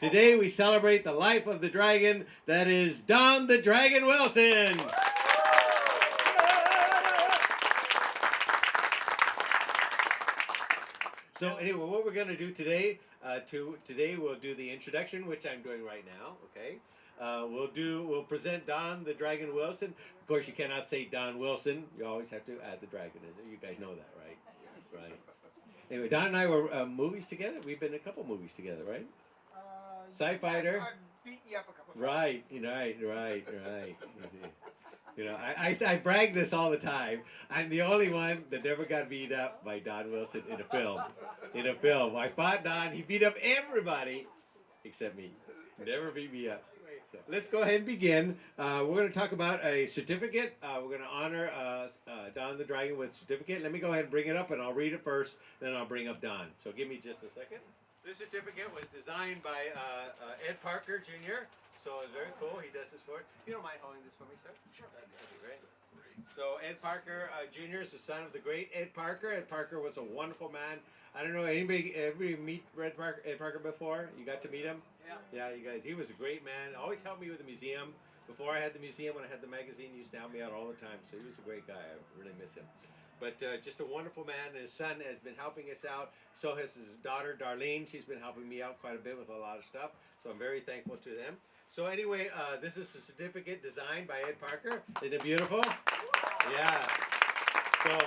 Today we celebrate the life of the dragon that is Don the Dragon Wilson. So anyway, what we're going to do today, today we'll do the introduction, which I'm doing right now, okay? We'll present Don the Dragon Wilson. Of course, you cannot say Don Wilson. You always have to add the dragon in there. You guys know that, right? Right. Anyway, Don and I were movies together. We've been in a couple movies together, right? Sci-Fighter. I've beaten you up a couple times. Right. You know, I brag this all the time. I'm the only one that never got beat up by Don Wilson in a film. I fought Don. He beat up everybody except me. Never beat me up. So let's go ahead and begin. We're going to talk about a certificate. We're going to honor Don the Dragon with a certificate. Let me go ahead and bring it up, and I'll read it first. Then I'll bring up Don. So give me just a second. This certificate was designed by Ed Parker, Jr., so it's very cool. He does this for it. You don't mind holding this for me, sir? Sure. That'd be great. So Ed Parker, Jr. is the son of the great Ed Parker. Ed Parker was a wonderful man. I don't know, anybody meet Ed Parker before? You got to meet him? Yeah, you guys. He was a great man. Always helped me with the museum. Before I had the museum, when I had the magazine, he used to help me out all the time. So he was a great guy. I really miss him. But just a wonderful man. His son has been helping us out. So has his daughter, Darlene. She's been helping me out quite a bit with a lot of stuff. So I'm very thankful to them. So anyway, this is a certificate designed by Ed Parker. Isn't it beautiful? Yeah. So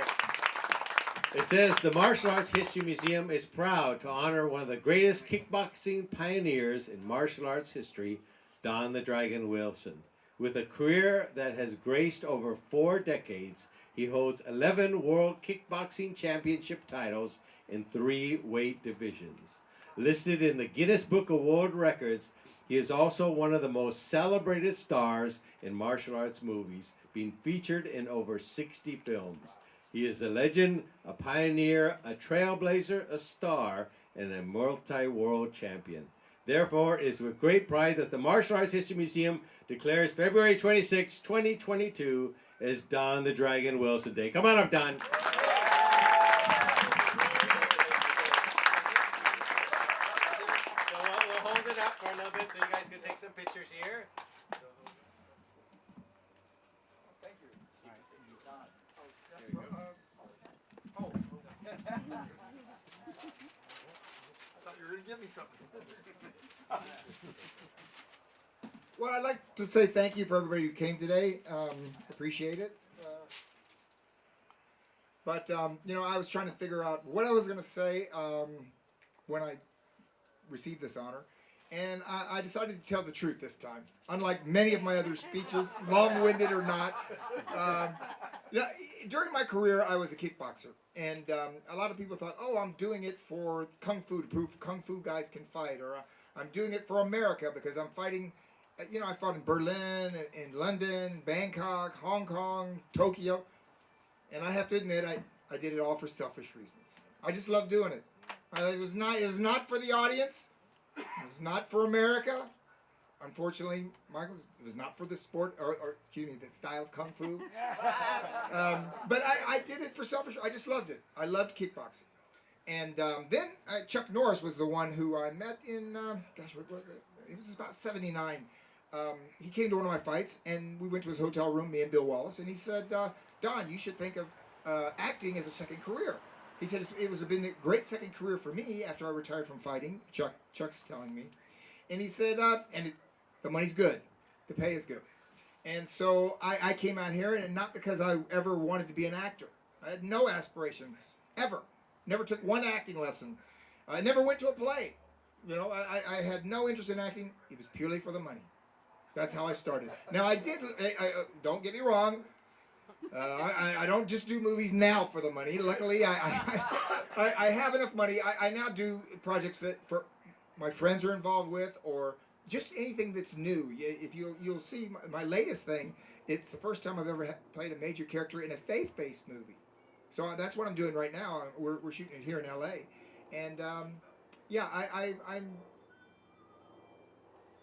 it says, the Martial Arts History Museum is proud to honor one of the greatest kickboxing pioneers in martial arts history, Don the Dragon Wilson. With a career that has graced over 4 decades, he holds 11 World Kickboxing Championship titles in 3 weight divisions. Listed in the Guinness Book of World Records, he is also one of the most celebrated stars in martial arts movies, being featured in over 60 films. He is a legend, a pioneer, a trailblazer, a star, and a multi-world champion. Therefore, it is with great pride that the Martial Arts History Museum declares February 26, 2022 as Don the Dragon Wilson Day. Come on up, Don. So we'll hold it up for a little bit so you guys can take some pictures here. Thank you. There you go. I thought you were going to give me something. Well, I'd like to say thank you for everybody who came today. Appreciate it. But you know, I was trying to figure out what I was going to say when I received this honor. And I decided to tell the truth this time. Unlike many of my other speeches, long-winded or not. During my career, I was a kickboxer. And a lot of people thought, oh, I'm doing it for Kung Fu, to prove Kung Fu guys can fight. Or I'm doing it for America because I'm fighting. You know, I fought in Berlin, in London, Bangkok, Hong Kong, Tokyo. And I have to admit, I did it all for selfish reasons. I just love doing it. It was not for the audience. It was not for America. Unfortunately, Michael, it was not for the sport, or excuse me, the style of Kung Fu. But I did it for selfish. I just loved it. I loved kickboxing. And then Chuck Norris was the one who I met in, gosh, what was it? It was about 79. He came to one of my fights, and we went to his hotel room, me and Bill Wallace, and he said, Don, you should think of acting as a second career. He said it was been a great second career for me after I retired from fighting. Chuck's telling me. And he said, the money's good. The pay is good. And so I came out here, and not because I ever wanted to be an actor. I had no aspirations, ever. Never took one acting lesson. I never went to a play. You know, I had no interest in acting. It was purely for the money. That's how I started. Now, I don't get me wrong. I don't just do movies now for the money. Luckily, I have enough money. I now do projects that for my friends are involved with, or just anything that's new. If you'll see my latest thing, it's the first time I've ever played a major character in a faith-based movie. So that's what I'm doing right now. We're shooting it here in L.A. And yeah, I'm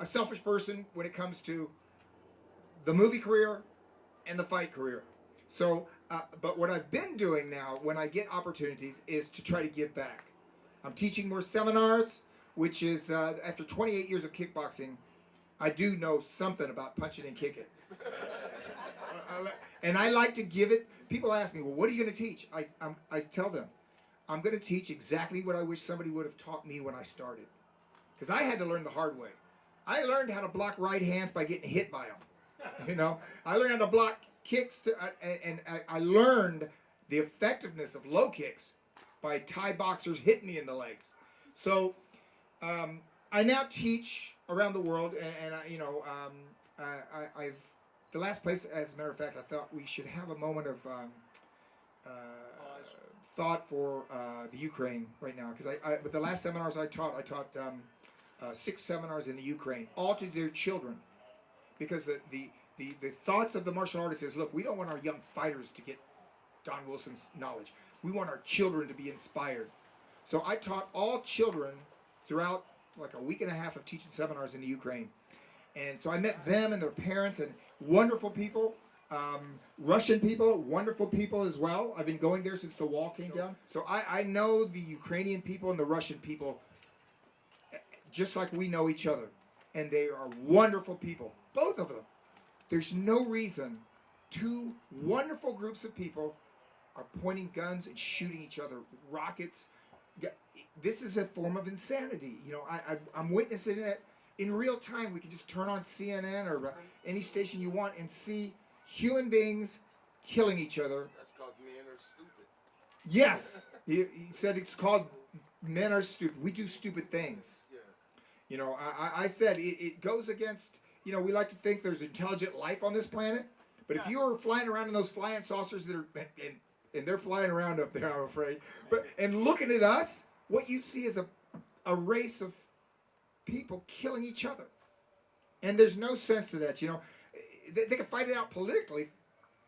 a selfish person when it comes to the movie career and the fight career. So, but what I've been doing now when I get opportunities is to try to give back. I'm teaching more seminars which is after 28 years of kickboxing, I do know something about punching and kicking. And I like to give it. People ask me, well, what are you going to teach? I tell them, I'm going to teach exactly what I wish somebody would have taught me when I started. Because I had to learn the hard way. I learned how to block right hands by getting hit by them. I learned how to block kicks, and I learned the effectiveness of low kicks by Thai boxers hitting me in the legs. So I now teach around the world, and I've the last place, as a matter of fact, I thought we should have a moment of thought for the Ukraine right now, because but the last seminars I taught 6 seminars in the Ukraine, all to their children, because the thoughts of the martial artists is, look, we don't want our young fighters to get Don Wilson's knowledge. We want our children to be inspired. So I taught all children throughout like a week and a half of teaching seminars in the Ukraine. And so I met them and their parents, and wonderful people, Russian people, wonderful people as well. I've been going there since the wall came down. So I know the Ukrainian people and the Russian people just like we know each other. And they are wonderful people, both of them. There's no reason 2 wonderful groups of people are pointing guns and shooting each other, rockets. This is a form of insanity. I'm witnessing it in real time. We can just turn on CNN or any station you want and see human beings killing each other. That's called men are stupid. Yes, he said it's called men are stupid. We do stupid things. Yeah. I said it goes against, we like to think there's intelligent life on this planet, but if you were flying around in those flying saucers that are, and they're flying around up there, I'm afraid, and looking at us, what you see is a race of people killing each other. And there's no sense to that, They can fight it out politically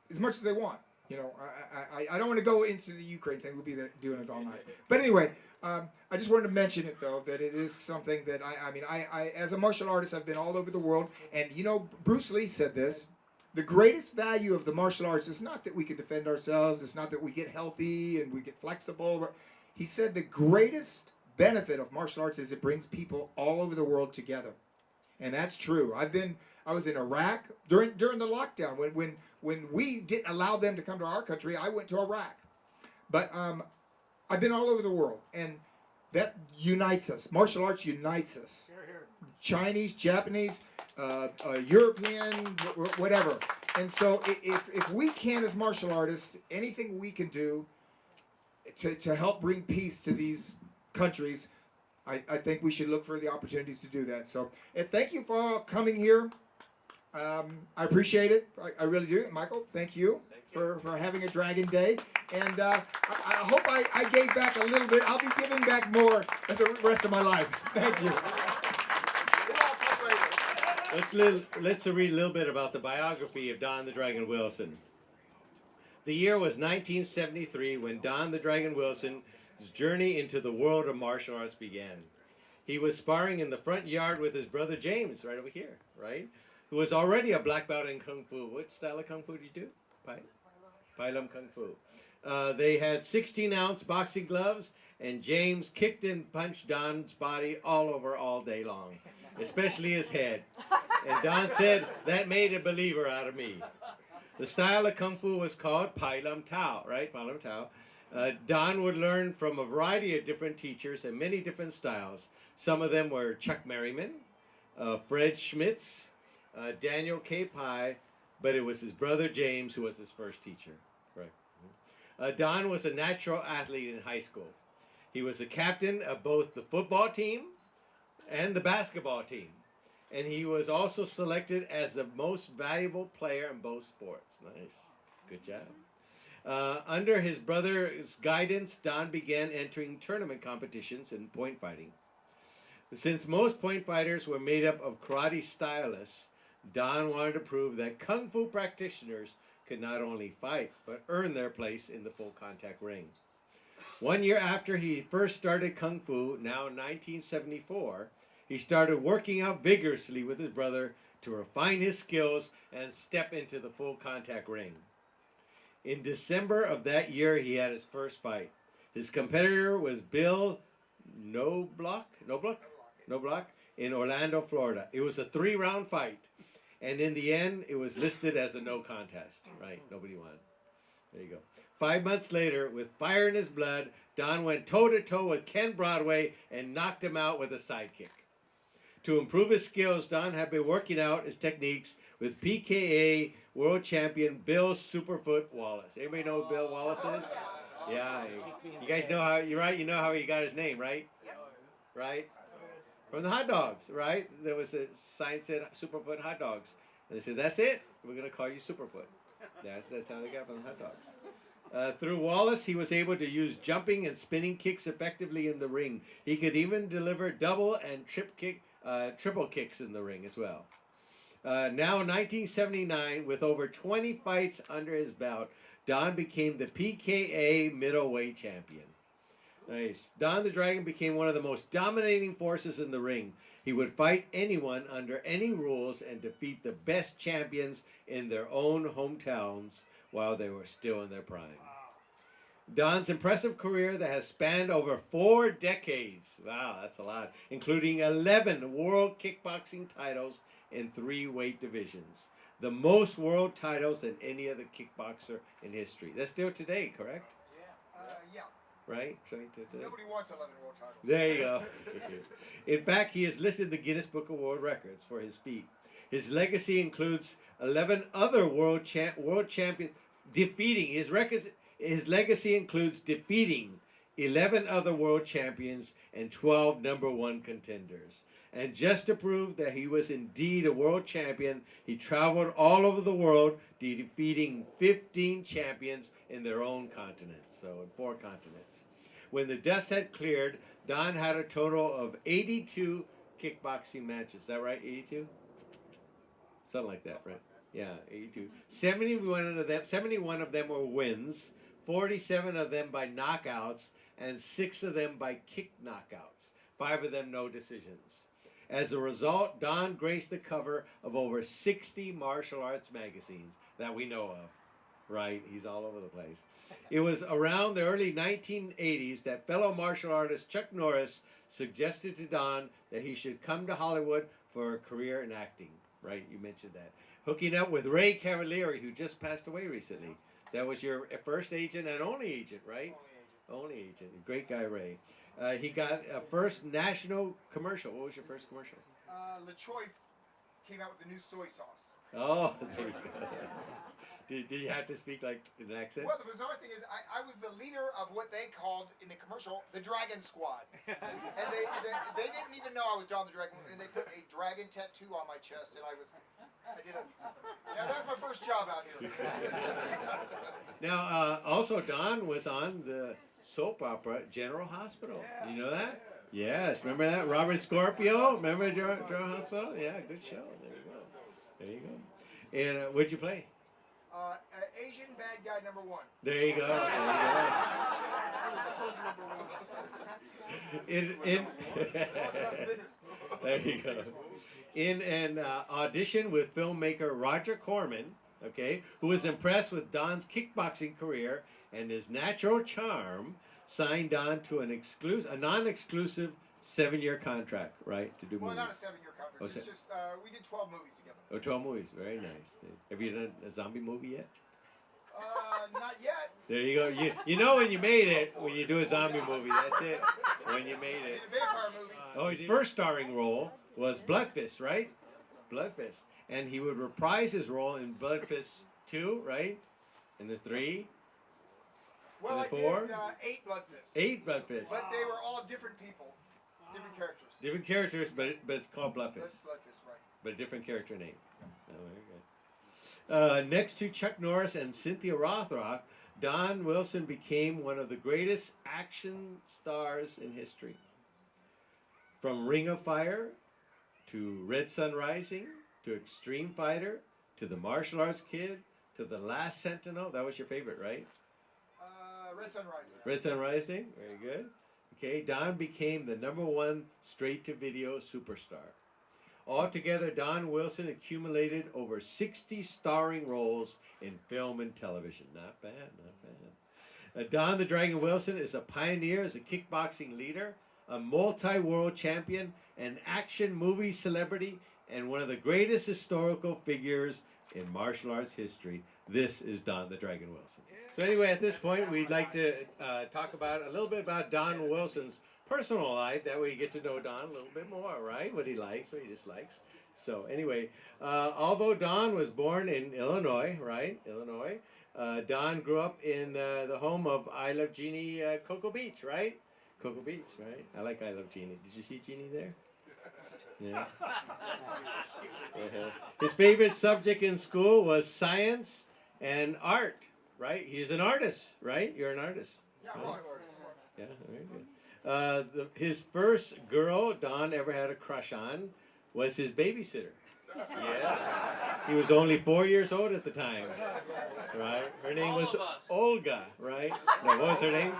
as much as they want. I don't want to go into the Ukraine thing. We'll be doing it all night. But anyway, I just wanted to mention it, though, that it is something that I as a martial artist, I've been all over the world. And, Bruce Lee said this. The greatest value of the martial arts is not that we can defend ourselves. It's not that we get healthy and we get flexible. He said the greatest benefit of martial arts is it brings people all over the world together. And that's true. I was in Iraq during the lockdown when we didn't allow them to come to our country. I went to Iraq, but I've been all over the world, and that unites us. Martial arts unites us. Here, here. Chinese, Japanese, European, whatever. And so if we can, as martial artists, anything we can do to help bring peace to these countries, I think we should look for the opportunities to do that. So, and thank you for all coming here. I appreciate it. I really do. Michael, thank you for having a Dragon Day. And I hope I gave back a little bit. I'll be giving back more the rest of my life. Thank you. Let's read a little bit about the biography of Don the Dragon Wilson. The year was 1973 when Don the Dragon Wilson's journey into the world of martial arts began. He was sparring in the front yard with his brother James, right over here, right? Who was already a black belt in Kung Fu. What style of Kung Fu did you do? Pai Lum Kung Fu. They had 16-ounce boxing gloves, and James kicked and punched Don's body all over all day long, especially his head. And Don said, that made a believer out of me. The style of Kung Fu was called Pai Lum Tao, right? Pai Lum Tao. Don would learn from a variety of different teachers and many different styles. Some of them were Chuck Merriman, Fred Schmitz, Daniel K. Pai, but it was his brother James who was his first teacher. Right. Don was a natural athlete in high school. He was the captain of both the football team and the basketball team. And he was also selected as the most valuable player in both sports. Nice. Good job. Under his brother's guidance, Don began entering tournament competitions in point fighting. Since most point fighters were made up of karate stylists, Don wanted to prove that Kung Fu practitioners could not only fight, but earn their place in the full contact ring. 1 year after he first started Kung Fu, now in 1974, he started working out vigorously with his brother to refine his skills and step into the full contact ring. In December of that year, he had his first fight. His competitor was Bill Noblock, no block, in Orlando, Florida. It was a 3-round fight. And in the end, it was listed as a no contest, right? Nobody won. There you go. 5 months later, with fire in his blood, Don went toe-to-toe with Ken Broadway and knocked him out with a sidekick. To improve his skills, Don had been working out his techniques with PKA world champion Bill Superfoot Wallace. Anybody know who Bill Wallace is? Yeah. You guys know how, you're right, you know how he got his name, right? Right? From the hot dogs, right? There was a sign that said Superfoot hot dogs. And they said, that's it. We're going to call you Superfoot. That's how they got from the hot dogs. Through Wallace, he was able to use jumping and spinning kicks effectively in the ring. He could even deliver double and triple kicks in the ring as well. Now, 1979, with over 20 fights under his belt, Don became the PKA middleweight champion. Nice. Don the Dragon became one of the most dominating forces in the ring. He would fight anyone under any rules and defeat the best champions in their own hometowns while they were still in their prime. Don's impressive career that has spanned over 4 decades, wow, that's a lot, including 11 world kickboxing titles in 3 weight divisions. The most world titles than any other kickboxer in history. That's still today, correct? Yeah. Right? Nobody wants 11 world titles. There you go. In fact, he is listed in the Guinness Book of World Records for his feat. His legacy includes 11 other world champions defeating. His legacy includes defeating 11 other world champions and 12 #1 contenders. And just to prove that he was indeed a world champion, he traveled all over the world, defeating 15 champions in their own continents, so in 4 continents. When the dust had cleared, Don had a total of 82 kickboxing matches. Is that right, 82? Something like that, right? Yeah, 82. 71 of them were wins, 47 of them by knockouts, and 6 of them by kick knockouts. 5 of them no decisions. As a result, Don graced the cover of over 60 martial arts magazines that we know of. Right? He's all over the place. It was around the early 1980s that fellow martial artist Chuck Norris suggested to Don that he should come to Hollywood for a career in acting. Right? You mentioned that. Hooking up with Ray Cavalieri, who just passed away recently. That was your first agent and only agent, right? Only agent. Great guy, Ray. He got a first national commercial. What was your first commercial? LaChoy came out with the new soy sauce. Oh, there you go. Did you have to speak like an accent? Well, the bizarre thing is, I was the leader of what they called in the commercial the Dragon Squad, and they didn't even know I was Don the Dragon, and they put a dragon tattoo on my chest, and that was my first job out here. Now, also Don was on the soap opera General Hospital. You know that? Yes. Remember that? Robert Scorpio. Remember General Hospital? Yeah, good show. There you go. There you go. And what'd you play? Asian bad guy #1. There you go. There you go. In an audition with filmmaker Roger Corman, okay, who was impressed with Don's kickboxing career and his natural charm, signed Don to a non-exclusive 7-year contract, right, to do movies. Well, not a 7-year contract. It's just we did 12 movies together. Oh, 12 movies. Very nice. Have you done a zombie movie yet? Not yet. There you go. You know when you made it, when you do a zombie movie. That's it. When you made it. I did a vampire movie. Oh, his first starring role was Bloodfist, right? Bloodfist. And he would reprise his role in Bloodfist 2, right? And the 3. Well, and I the 4. did 8 Bloodfists. 8 Bloodfists. But they were all different people. Different characters. Different characters, but it's called Bloodfist. Bloodfist, right. But a different character name. Oh, very good. Next to Chuck Norris and Cynthia Rothrock, Don Wilson became one of the greatest action stars in history. From Ring of Fire to Red Sun Rising to Extreme Fighter to The Martial Arts Kid to The Last Sentinel. That was your favorite, right? Red Sun Rising. Red Sun Rising. Very good. Okay, Don became the #1 straight-to-video superstar. Altogether, Don Wilson accumulated over 60 starring roles in film and television. Not bad, not bad. Don the Dragon Wilson is a pioneer as a kickboxing leader, a multi-world champion, an action movie celebrity, and one of the greatest historical figures in martial arts history. This is Don the Dragon Wilson. So anyway, at this point, we'd like to talk about a little bit about Don Wilson's personal life. That way you get to know Don a little bit more, right? What he likes, what he dislikes. So anyway, although Don was born in Illinois, right? Illinois. Don grew up in the home of I Love Jeannie, Cocoa Beach, right? Cocoa Beach, right? I like I Love Jeannie. Did you see Jeannie there? Yeah. His favorite subject in school was science and art, right? He's an artist, right? You're an artist. Right? Yeah, very good. His first girl Don ever had a crush on was his babysitter. Yes. He was only 4 years old at the time. Right? Her name was Olga, right? No, what was her name?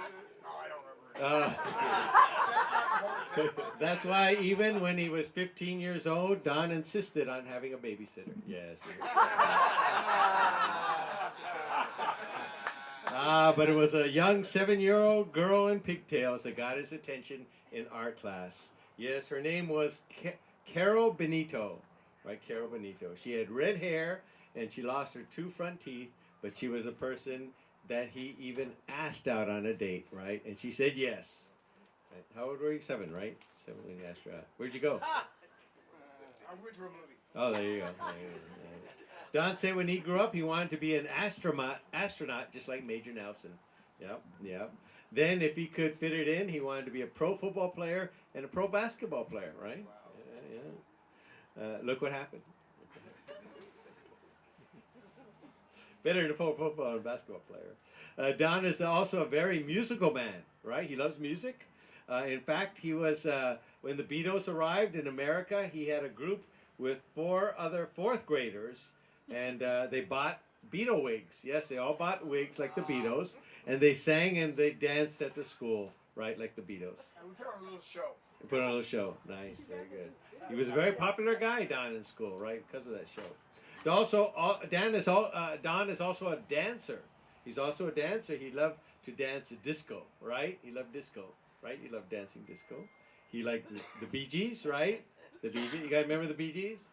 That's why even when he was 15 years old, Don insisted on having a babysitter. Yes. But it was a young 7-year-old girl in pigtails that got his attention in art class. Yes, her name was Carol Benito. Right, Carol Benito. She had red hair and she lost her 2 front teeth, but she was a person that he even asked out on a date, right? And she said yes. Right. How old were you? 7, right? 7 when you asked her out. Where'd you go? I went to a movie. Oh, there you go. Nice. Don said when he grew up, he wanted to be an astronaut just like Major Nelson. Yep. Then if he could fit it in, he wanted to be a pro football player and a pro basketball player, right? Wow. Yeah. Look what happened. Better than a pro football and basketball player. Don is also a very musical man, right? He loves music. In fact, he was, when the Beatles arrived in America, he had a group with 4 other 4th graders, and they bought Beatle wigs. Yes, they all bought wigs like the Beatles, and they sang and they danced at the school, right, like the Beatles. And we put on a little show. Put on a little show. Nice, very good. He was a very popular guy, Don, in school, right, because of that show. Don is also a dancer. He's also a dancer. He loved to dance disco, right? He loved disco, right? He loved dancing disco. He liked the Bee Gees, right? The Bee Gees. You guys remember the Bee Gees?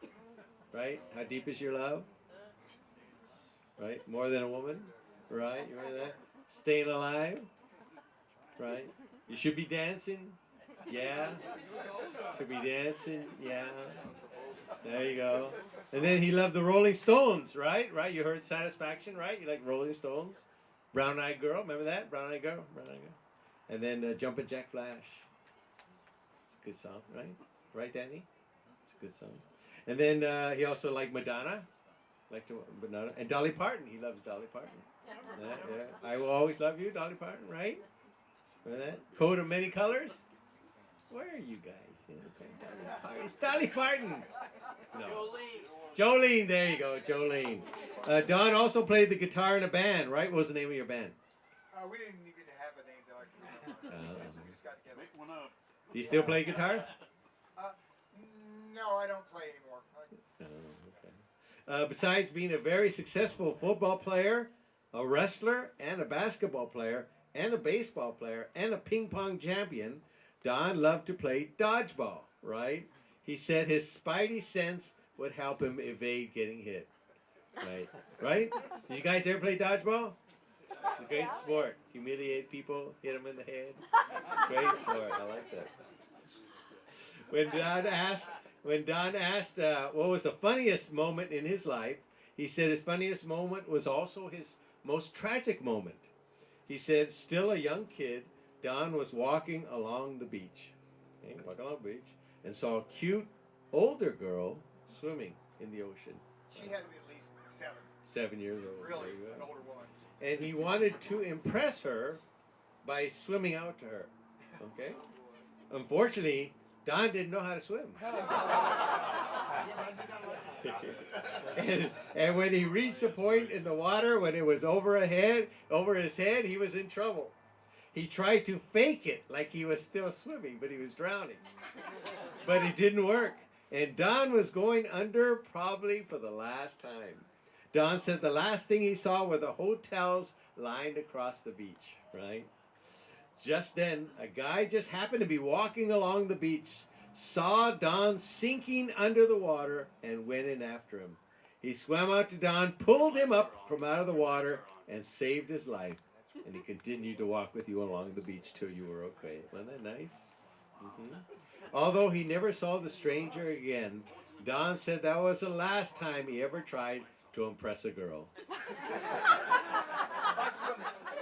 Right? How deep is your love? Right? More than a woman? Right? You remember that? Staying alive? Right? You should be dancing? Yeah. Should be dancing? Yeah. There you go. And then he loved the Rolling Stones, right? Right? You heard Satisfaction, right? You like Rolling Stones? Brown Eyed Girl, remember that? Brown Eyed Girl? Brown Eyed Girl. And then Jumpin' Jack Flash. It's a good song, right? Right, Danny? It's a good song. And then he also liked Madonna. Madonna. And Dolly Parton. He loves Dolly Parton. Yeah. I Will Always Love You, Dolly Parton, right? Remember that? Coat of Many Colors? Where are you guys? It's Dolly Parton. No. Jolene, there you go, Jolene. Don also played the guitar in a band, right? What was the name of your band? We didn't even have a name that I can remember. We just got together. Make one up. Do you still play guitar? No, I don't play anymore. Okay. Besides being a very successful football player, a wrestler, and a basketball player, and a baseball player, and a ping pong champion, Don loved to play dodgeball, right? He said his spidey sense would help him evade getting hit. Right? Right? Did you guys ever play dodgeball? It's a great sport. Humiliate people, hit them in the head. Great sport. I like that. When Don asked what was the funniest moment in his life, he said his funniest moment was also his most tragic moment. He said, still a young kid, Don was walking along the beach, and saw a cute older girl swimming in the ocean. She had to be at least 7. 7 years old. Really, an older woman. And he wanted to impress her by swimming out to her. Okay? Unfortunately, Don didn't know how to swim. and when he reached a point in the water, when it was over his head, he was in trouble. He tried to fake it like he was still swimming, but he was drowning. But it didn't work. And Don was going under probably for the last time. Don said the last thing he saw were the hotels lined across the beach, right? Just then, a guy just happened to be walking along the beach, saw Don sinking under the water, and went in after him. He swam out to Don, pulled him up from out of the water, and saved his life. And he continued to walk with you along the beach till you were okay. Wasn't that nice? Mm-hmm. Although he never saw the stranger again, Don said that was the last time he ever tried to impress a girl.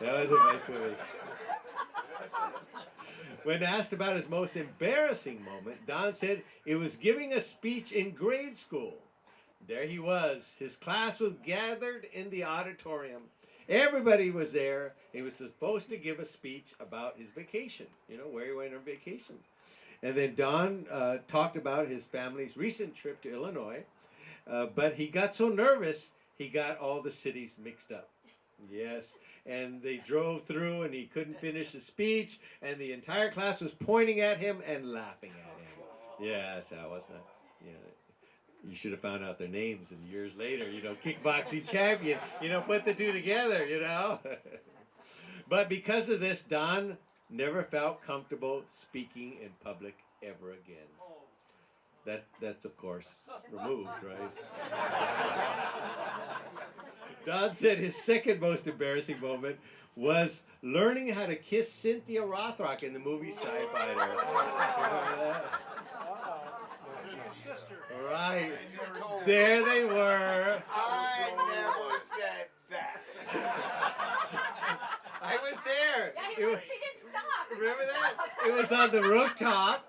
That was a nice movie. When asked about his most embarrassing moment, Don said it was giving a speech in grade school. There he was. His class was gathered in the auditorium. Everybody was there. He was supposed to give a speech about his vacation, where he went on vacation. And then Don talked about his family's recent trip to Illinois, but he got so nervous, he got all the cities mixed up. Yes, and they drove through and he couldn't finish his speech, and the entire class was pointing at him and laughing at him. Yes, that was not, you should have found out their names, and years later, kickboxing champion, put the two together, But because of this, Don never felt comfortable speaking in public ever again. That's of course removed, right? Don said his second most embarrassing moment was learning how to kiss Cynthia Rothrock in the movie Sci-Fighter. Right. There they were. I never said that. I was there. Yeah, he didn't stop. Remember that? It was on the rooftop.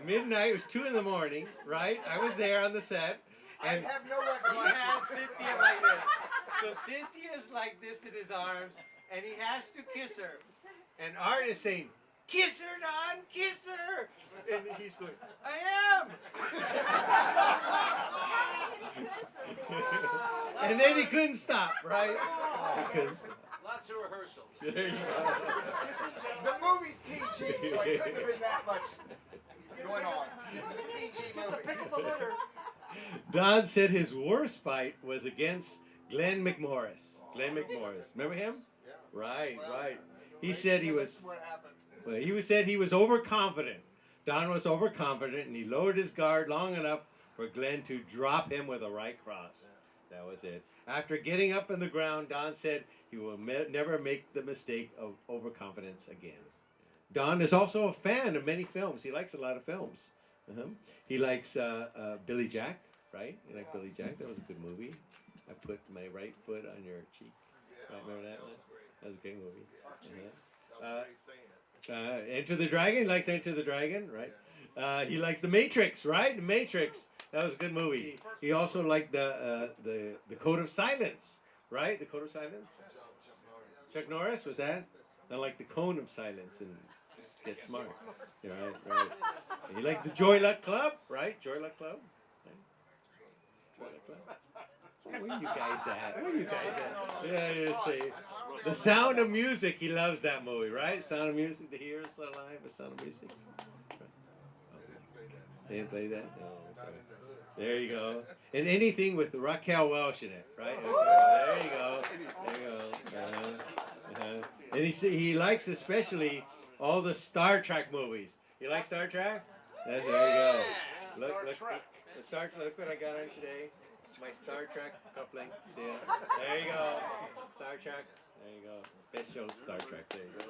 Midnight. It was 2 in the morning, right? I was there on the set. And I have no he recollection. had Cynthia like this. So Cynthia's like this in his arms, and he has to kiss her. And Art is saying, "Kiss her, Don, kiss her!" And he's going, "I am!" And then he couldn't stop, right? Because Lots of rehearsals. there you go. The movie's PG, so it couldn't have been that much going on. It was a PG movie. Don said his worst fight was against Glenn McMorris. Glenn McMorris. Remember him? Yeah. Right, Well, right. He said he was... What happened? Well, said he was overconfident. Don was overconfident, and he lowered his guard long enough for Glenn to drop him with a right cross. That was it. After getting up from the ground, Don said he will never make the mistake of overconfidence again. Don is also a fan of many films. He likes a lot of films. He likes Billy Jack, right? You like Billy Jack? That was a good movie. I put my right foot on your cheek. Yeah, Right, remember that? was great. That was a great movie. That was great saying it. Enter the Dragon. He likes Enter the Dragon, right? He likes The Matrix, right? The Matrix. That was a good movie. He also liked the Code of Silence, right? The Code of Silence. Chuck Norris was that? I like the Cone of Silence and Get Smart. Yeah, right. And he liked the Joy Luck Club, right? Joy Luck Club. Right? Joy Luck Club. Where are you guys at? Where are you guys at? Yeah, you see. The Sound of Music. He loves that movie, right? Sound of Music. The Heroes Alive. The Sound of Music. They didn't play that? No. Sorry. There you go. And anything with Raquel Welch in it, right? There you go. There you go. And he likes especially all the Star Trek movies. You like Star Trek? There you go. Look, the Star Trek. Look what I got on today. My Star Trek coupling. See ya? There you go. Star Trek. There you go. Best show, Star Trek. There you go.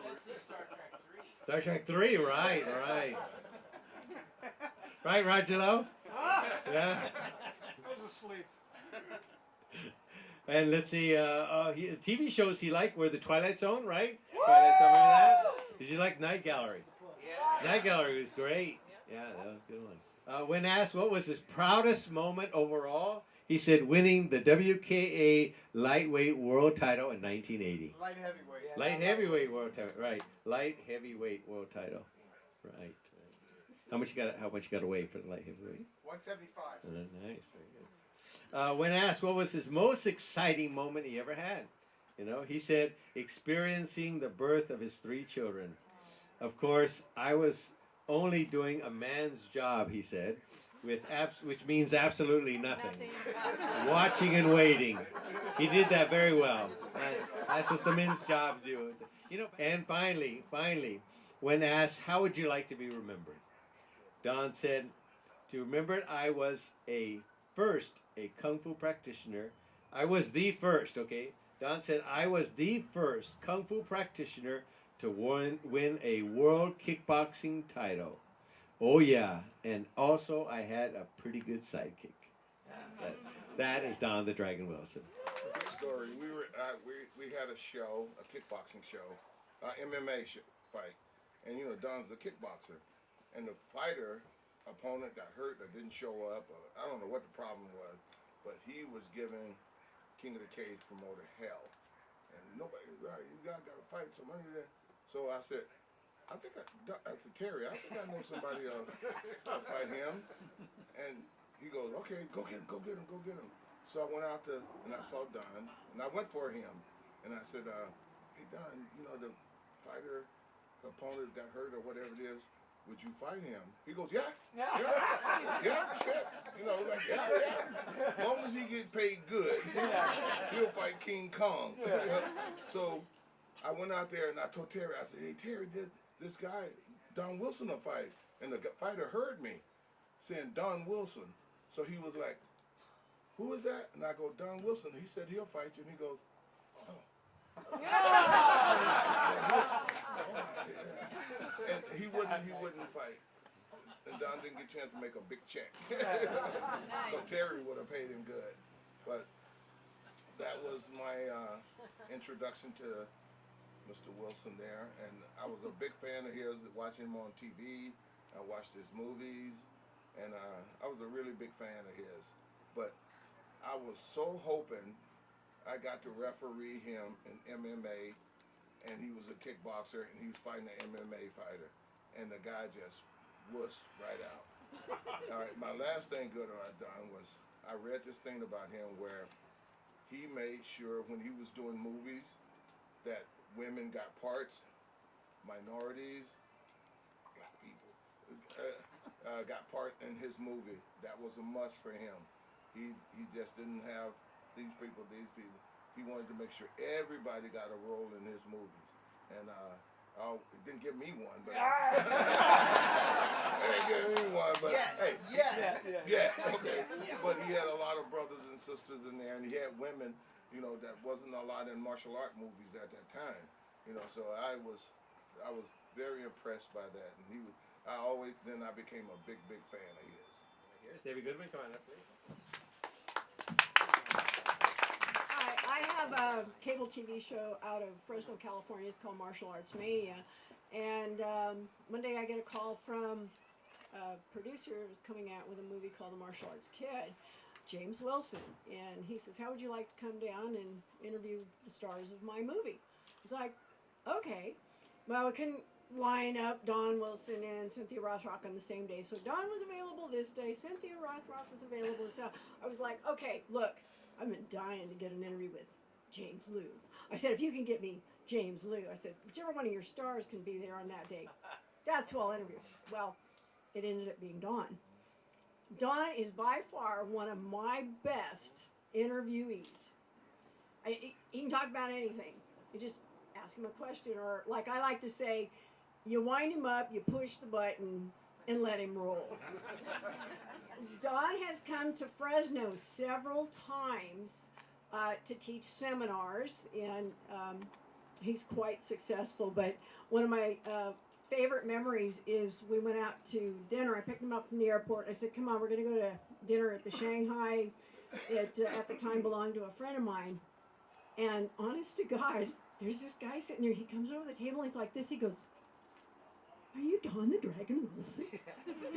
Star Trek 3, right, right. Right, Rogelo? Yeah. I was asleep. And let's see, TV shows he liked were The Twilight Zone, right? Twilight Zone, remember that? Did you like Night Gallery? Yeah. Night Gallery was great. Yeah, that was a good one. When asked what was his proudest moment overall, he said winning the WKA lightweight world title in 1980. Light heavyweight. Light heavyweight world title, right? Light heavyweight world title, right? How much you got to weigh for the light heavyweight? 175. Nice, very good. When asked what was his most exciting moment he ever had, he said experiencing the birth of his 3 children. Of course, I was only doing a man's job, he said, which means absolutely nothing. Watching and waiting. He did that very well. That's just the men's job to do. And finally, when asked, how would you like to be remembered? Don said, to remember it, I was a Kung Fu practitioner. I was the first, okay? Don said, I was the first Kung Fu practitioner to win a world kickboxing title. Oh, yeah. And also, I had a pretty good sidekick. That is Don the Dragon Wilson. Quick story. We had a show, a kickboxing show, MMA fight, and you know Don's a kickboxer, and the opponent got hurt or didn't show up. Or, I don't know what the problem was, but he was giving King of the Cage promoter hell, and nobody. You guys got to fight somebody there. So I said, I said Terry, I think I know somebody to fight him, and he goes, okay, go get him. So I went out and I saw Don, and I went for him, and I said, hey Don, you know the opponent got hurt or whatever it is, would you fight him? He goes, yeah, shit, you know, like yeah. As long as he get paid good, he'll fight King Kong. So I went out there and I told Terry, I said, hey Terry, this guy Don Wilson will fight, and the fighter heard me saying Don Wilson, so he was like, who is that? And I go, Don Wilson. He said he'll fight you. And he goes, oh. And he wouldn't fight. And Don didn't get a chance to make a big check. So Terry would have paid him good. But that was my introduction to Mr. Wilson there. And I was a big fan of his, watching him on TV. I watched his movies. And I was a really big fan of his. But I was so hoping I got to referee him in MMA, and he was a kickboxer, and he was fighting an MMA fighter, and the guy just wussed right out. All right, my last thing good I done was I read this thing about him where he made sure when he was doing movies that women got parts, minorities, black people got part in his movie. That was a must for him. He just didn't have these people. He wanted to make sure everybody got a role in his movies. And he didn't give me one, but hey, okay. But he had a lot of brothers and sisters in there, and he had women, you know, that wasn't a lot in martial art movies at that time. You know, so I was very impressed by that, and I became a big fan of his. Here's David Goodman. Come on up, please. I have a cable TV show out of Fresno, California. It's called Martial Arts Mania. And one day I get a call from a producer who's coming out with a movie called The Martial Arts Kid, James Wilson. And he says, how would you like to come down and interview the stars of my movie? It's like, okay. Well, we couldn't line up Don Wilson and Cynthia Rothrock on the same day. So Don was available this day. Cynthia Rothrock was available this day. I was like, okay, look, I've been dying to get an interview with James Liu. I said, if you can get me James Liu, I said, whichever one of your stars can be there on that day, that's who I'll interview. Well, it ended up being Don. Don is by far one of my best interviewees. He can talk about anything. You just ask him a question, or like I like to say, you wind him up, you push the button, and let him roll. Don has come to Fresno several times to teach seminars, and he's quite successful. But one of my favorite memories is we went out to dinner. I picked him up from the airport. I said, come on, we're going to go to dinner at the Shanghai. It at the time belonged to a friend of mine. And honest to God, there's this guy sitting there. He comes over the table, and he's like this. He goes, are you Don the Dragon Wilson?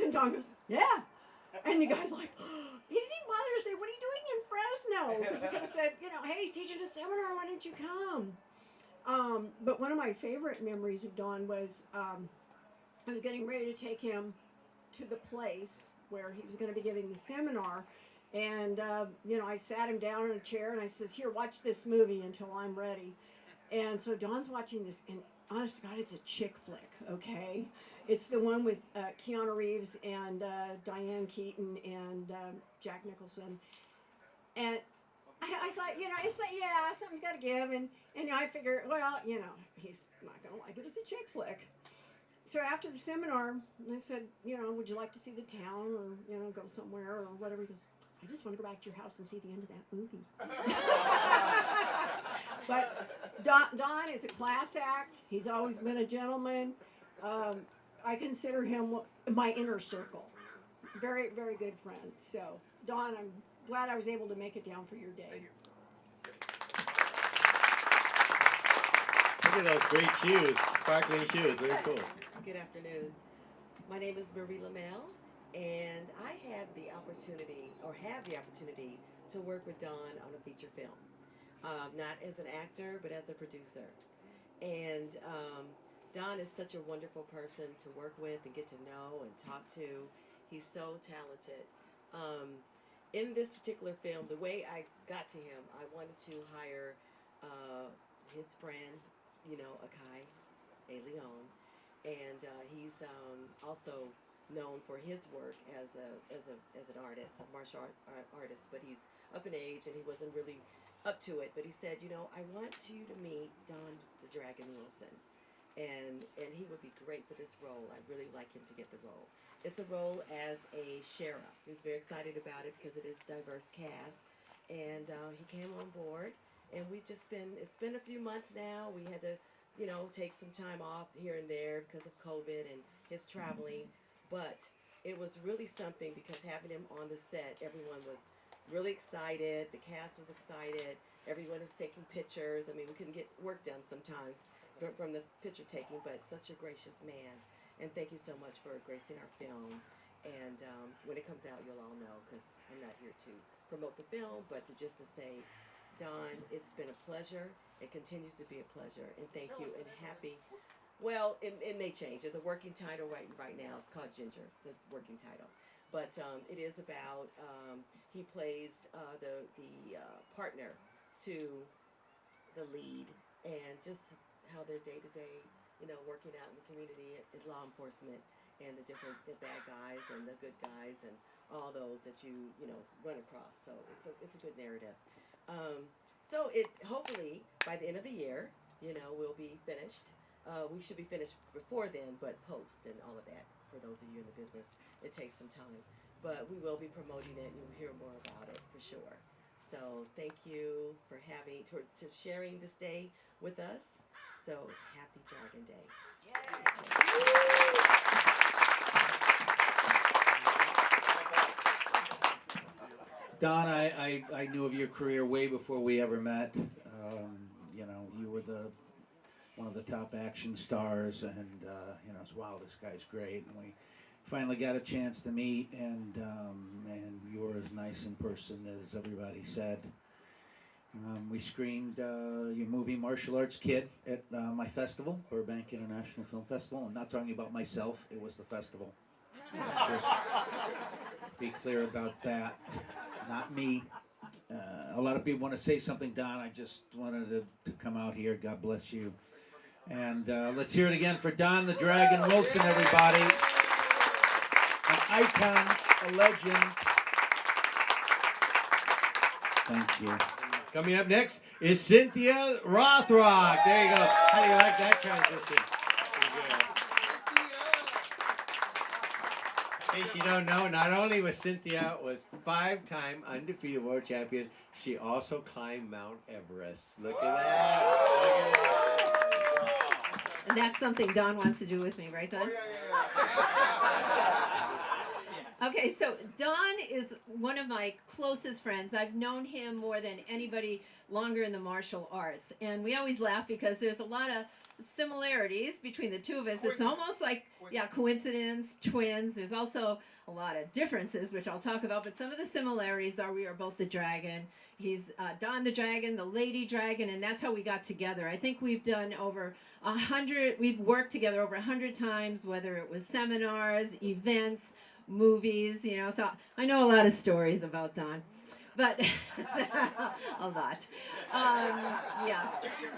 And Don goes, yeah. And the guy's like, he didn't even bother to say, what are you doing in Fresno? Because he could have said, you know, hey, he's teaching a seminar, why don't you come? But one of my favorite memories of Don was I was getting ready to take him to the place where he was going to be giving the seminar. And, you know, I sat him down in a chair and I says, here, watch this movie until I'm ready. And so Don's watching this, and honest to God, it's a chick flick, okay? It's the one with Keanu Reeves and Diane Keaton and Jack Nicholson. And I thought, you know, it's like, yeah, something's got to give. And you know, I figure, well, you know, he's not going to like it. It's a chick flick. So after the seminar, I said, would you like to see the town or, go somewhere or whatever? He goes, I just want to go back to your house and see the end of that movie. But Don is a class act. He's always been a gentleman. I consider him my inner circle. Very, very good friend. So, Don, I'm glad I was able to make it down for your day. Look at those great shoes, sparkling shoes, very cool. Good afternoon. My name is Marie Lamel, and I had the opportunity, or have the opportunity, to work with Don on a feature film. Not as an actor, but as a producer. And Don is such a wonderful person to work with and get to know and talk to. He's so talented. In this particular film, the way I got to him, I wanted to hire his friend, Akai, A. Leon, and he's also known for his work as an artist, a martial art artist, but he's up in age and he wasn't really up to it. But he said, I want you to meet Don the Dragon Wilson, and he would be great for this role. I'd really like him to get the role. It's a role as a sheriff. He was very excited about it because it is a diverse cast, and he came on board. And it's been a few months now. We had to, take some time off here and there because of COVID and his traveling. But it was really something because having him on the set, everyone was really excited. The cast was excited. Everyone was taking pictures. I mean, we couldn't get work done sometimes from the picture taking, but such a gracious man. And thank you so much for gracing our film. And when it comes out, you'll all know, because I'm not here to promote the film, but to say, Don, it's been a pleasure. It continues to be a pleasure, and thank you, and happy. Well, it may change. There's a working title right now. It's called Ginger. It's a working title, but it is about he plays the partner to the lead, and just how their day to day, working out in the community at law enforcement, and the bad guys and the good guys, and all those that you run across. So it's a good narrative. So it hopefully by the end of the year, we'll be finished. We should be finished before then, but post and all of that, for those of you in the business, it takes some time. But we will be promoting it, and you'll hear more about it for sure. So thank you for to sharing this day with us. So happy Dragon Day. Don, I knew of your career way before we ever met. You were one of the top action stars, and it's, wow, this guy's great. And we finally got a chance to meet, and you were as nice in person as everybody said. We screened your movie Martial Arts Kid at my festival, Burbank International Film Festival. I'm not talking about myself, it was the festival. Let's just be clear about that. Not me. A lot of people want to say something, Don. I just wanted to come out here. God bless you. And let's hear it again for Don the Dragon Wilson, everybody. An icon, a legend. Thank you. Coming up next is Cynthia Rothrock. There you go. How do you like that transition? In case you don't know, not only was Cynthia was 5-time undefeated world champion, she also climbed Mount Everest. Look at that. Look at that. And that's something Don wants to do with me, right, Don? Okay, so Don is one of my closest friends. I've known him more than anybody longer in the martial arts. And we always laugh because there's a lot of similarities between the two of us. It's almost like, coincidence, twins. There's also a lot of differences, which I'll talk about. But some of the similarities are we are both the dragon. He's Don the Dragon, the Lady Dragon, and that's how we got together. I think we've done over 100, we've worked together over 100 times, whether it was seminars, events, movies, so I know a lot of stories about Don, but a lot.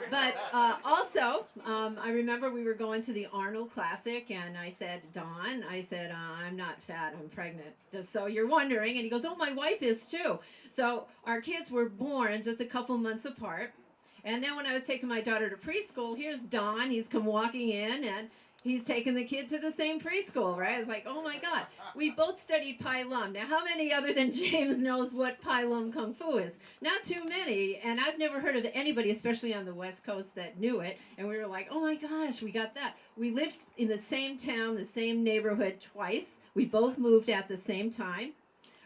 But also, I remember we were going to the Arnold Classic, and I said, Don, I'm not fat, I'm pregnant, just so you're wondering. And he goes, oh, my wife is too. So our kids were born just a couple months apart. And then when I was taking my daughter to preschool, here's Don. He's come walking in, and he's taking the kid to the same preschool, right? It's like, oh my God. We both studied Pai Lum. Now, how many other than James knows what Pai Lum Kung Fu is? Not too many, and I've never heard of anybody, especially on the West Coast, that knew it. And we were like, oh my gosh, we got that. We lived in the same town, the same neighborhood twice. We both moved at the same time.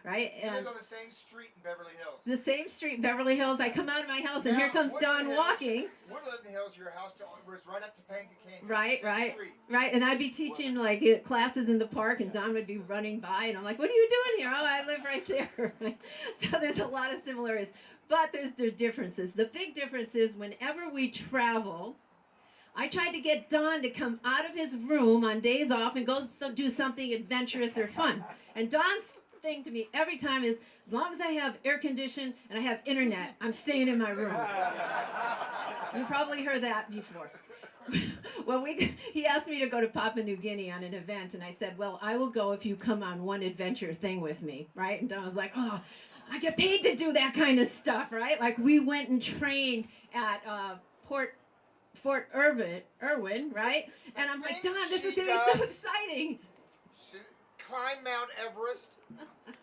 Right? You And live on the same street in Beverly Hills. the same street, Beverly Hills. I come out of my house, and Now, here comes Woodland Don Hills- walking. Woodland Hills, your house, where it's right up to Topanga Canyon. Right, Same right, street. right. And I'd be teaching like classes in the park, and Don would be running by, and I'm like, "What are you doing here?" "Oh, I live right there." So there's a lot of similarities, but there's differences. The big difference is whenever we travel, I tried to get Don to come out of his room on days off and go do something adventurous or fun. And Don's thing to me every time is, as long as I have air conditioning and I have internet, I'm staying in my room. You probably heard that before. Well, he asked me to go to Papua New Guinea on an event, and I said, well, I will go if you come on one adventure thing with me, right? And Don was like, oh, I get paid to do that kind of stuff, right? Like, we went and trained at Fort Irwin, right? And I'm like, Don, this is going to be so exciting. Climb Mount Everest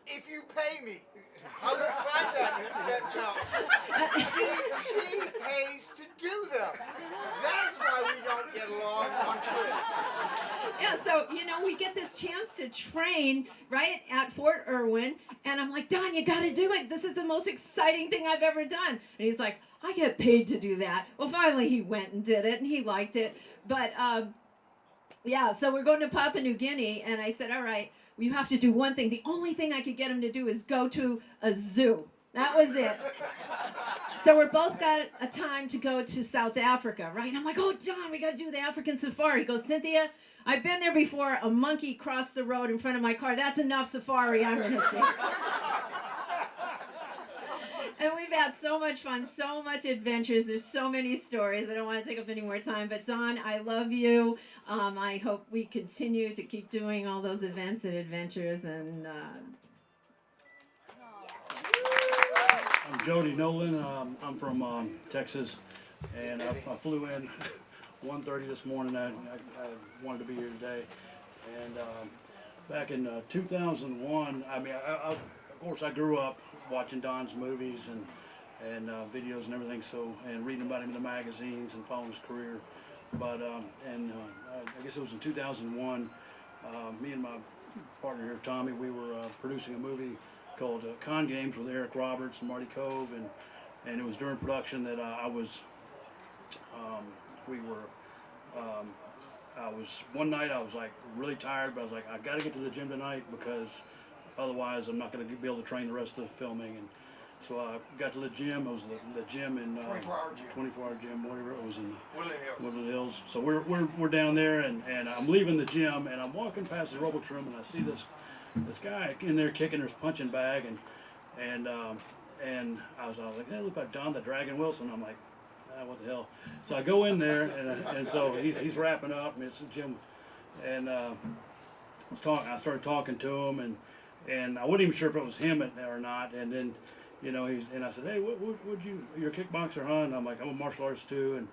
if you pay me. I will climb that mountain. She pays to do them. That's why we don't get along on trips. Yeah, so, we get this chance to train, right, at Fort Irwin, and I'm like, Don, you got to do it. This is the most exciting thing I've ever done. And he's like, I get paid to do that. Well, finally he went and did it, and he liked it. But, yeah, so we're going to Papua New Guinea, and I said, all right, you have to do one thing. The only thing I could get him to do is go to a zoo. That was it. So we're both got a time to go to South Africa, right? And I'm like, oh, Don, we got to do the African safari. He goes, Cynthia, I've been there before. A monkey crossed the road in front of my car. That's enough safari I'm going to see. And we've had so much fun, so much adventures. There's so many stories. I don't want to take up any more time. But, Don, I love you. I hope we continue to keep doing all those events and adventures. And I'm Jody Nolan. I'm from Texas. And I flew in 1:30 this morning. I wanted to be here today. And back in 2001, of course, I grew up watching Don's movies and videos and everything, and reading about him in the magazines and following his career. But I guess it was in 2001, me and my partner here, Tommy, we were producing a movie called Con Games with Eric Roberts and Marty Cove, and it was during production that I was one night I was like really tired, but I was like, I got to get to the gym tonight because otherwise I'm not going to be able to train the rest of the filming. And so I got to the gym. It was the gym in 24-hour gym, whatever it was in Woodland Hills. So we're down there, and I'm leaving the gym, and I'm walking past the aerobics room, and I see this guy in there kicking his punching bag, and I was like, hey, look like Don the Dragon Wilson. I'm like, what the hell? So I go in there, and so he's wrapping up, and it's a gym, and I started talking to him, and I wasn't even sure if it was him or not, and then, and I said, hey, you're a kickboxer, huh? And I'm like, I'm a martial artist too,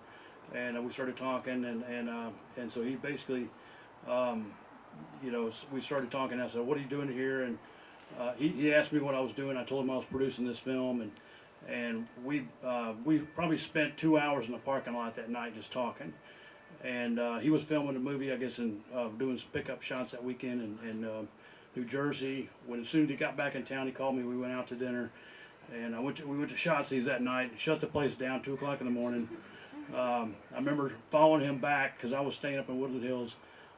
and we started talking, and so he basically, we started talking. I said, what are you doing here? And he asked me what I was doing. I told him I was producing this film, and we probably spent 2 hours in the parking lot that night just talking. And he was filming a movie, I guess, and doing some pickup shots that weekend in New Jersey. As soon as he got back in town, he called me. We went out to dinner, and we went to Shotzi's that night. Shut the place down 2 o'clock in the morning. I remember following him back because I was staying up in Woodland Hills.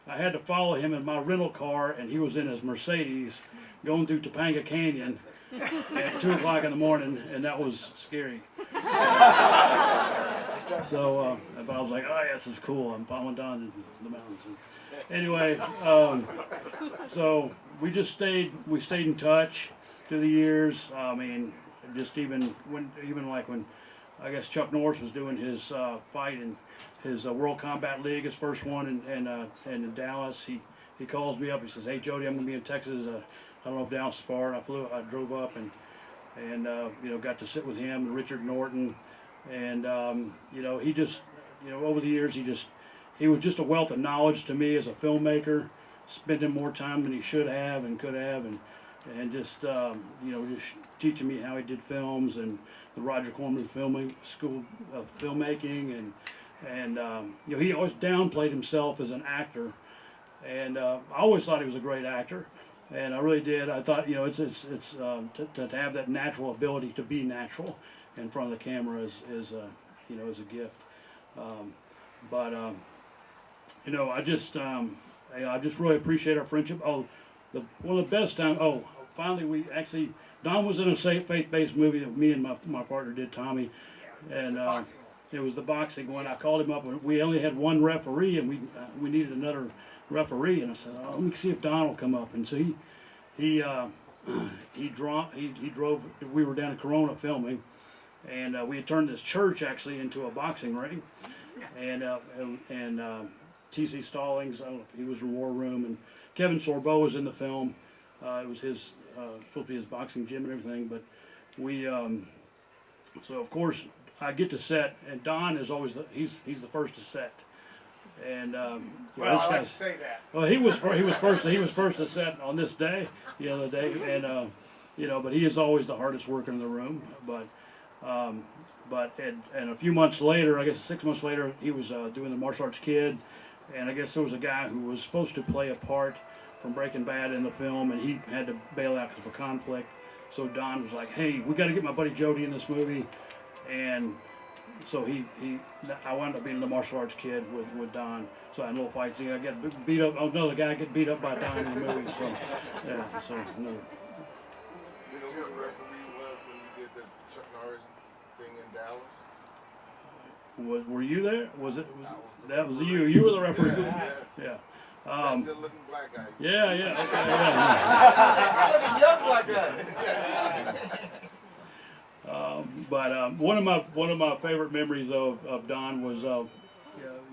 I had to follow him in my rental car, and he was in his Mercedes going through Topanga Canyon at 2 o'clock in the morning, and that was scary. So, but I was like, oh, yeah, this is cool. I'm following Don in the mountains. And anyway, so we stayed in touch through the years. I mean, just even when I guess Chuck Norris was doing his fight in his World Combat League, his first one in Dallas, he calls me up. He says, hey, Jody, I'm going to be in Texas. I don't know if Dallas is far. And I drove up and got to sit with him and Richard Norton. And, he just, over the years, he was just a wealth of knowledge to me as a filmmaker, spending more time than he should have and could have, and just just teaching me how he did films and the Roger Corman filming school of filmmaking, and he always downplayed himself as an actor, and I always thought he was a great actor, and I really did. I thought it's to have that natural ability to be natural in front of the camera is a gift. I just really appreciate our friendship. Oh, one of the best times. Oh, finally Don was in a faith-based movie that me and my partner did, Tommy, and it was the boxing one. I called him up, and we only had one referee, and we needed another referee, and I said, let me see if Don will come up. And so he drove. We were down in Corona filming, and we had turned this church actually into a boxing ring, and T.C. Stallings, I don't know if he was in War Room, and Kevin Sorbo was in the film. It was his supposed to be his boxing gym and everything, but we so of course I get to set, and Don is always he's the first to set, and I like to say that. Well, he was first to set on this day, the other day, and but he is always the hardest worker in the room, but a few months later, I guess 6 months later, he was doing the martial arts kid, and I guess there was a guy who was supposed to play a part from Breaking Bad in the film, and he had to bail out because of a conflict. So Don was like, "Hey, we got to get my buddy Jody in this movie," and so I wound up being the martial arts kid with Don. So I had a little fight. I got beat up. Another guy get beat up by Don in the movie. So yeah, so no. You know who the referee was when you did the Chuck Norris thing in Dallas? Were you there? That was you? You were the referee. Yeah. That good looking black guy. Yeah. Okay, Looking young like that. But one of my favorite memories of Don was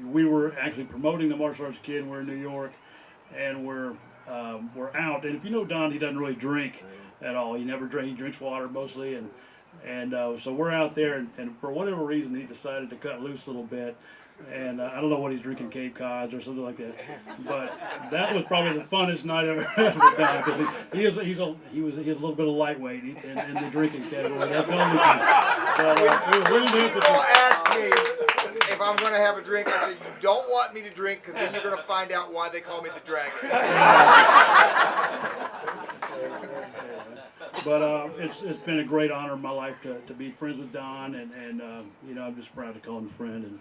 we were actually promoting the martial arts kid. We're in New York, and we're out. And if you know Don, he doesn't really drink at all. He never drinks. He drinks water mostly, and so we're out there, and for whatever reason, he decided to cut loose a little bit. And I don't know what he's drinking, Cape Cods or something like that. But that was probably the funnest night I've ever had with Don, because he's a little bit of lightweight in the drinking category. That's the only thing. When people ask me if I'm going to have a drink, I say, you don't want me to drink, because then you're going to find out why they call me the Dragon. But it's been a great honor in my life to be friends with Don, and I'm just proud to call him a friend, and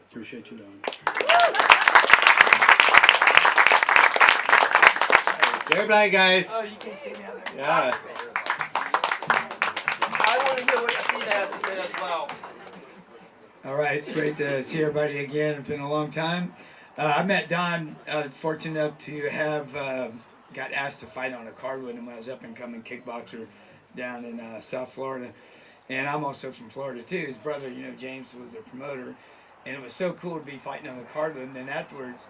appreciate you, Don. Good night, guys. Oh, you can see me out there. Yeah. I want to hear what Athena has to say as well. All right, it's great to see everybody again. It's been a long time. I met Don. I was fortunate enough to have got asked to fight on a card with him when I was up and coming kickboxer down in South Florida. And I'm also from Florida too. His brother, James, was a promoter. And it was so cool to be fighting on the card with him. Then afterwards,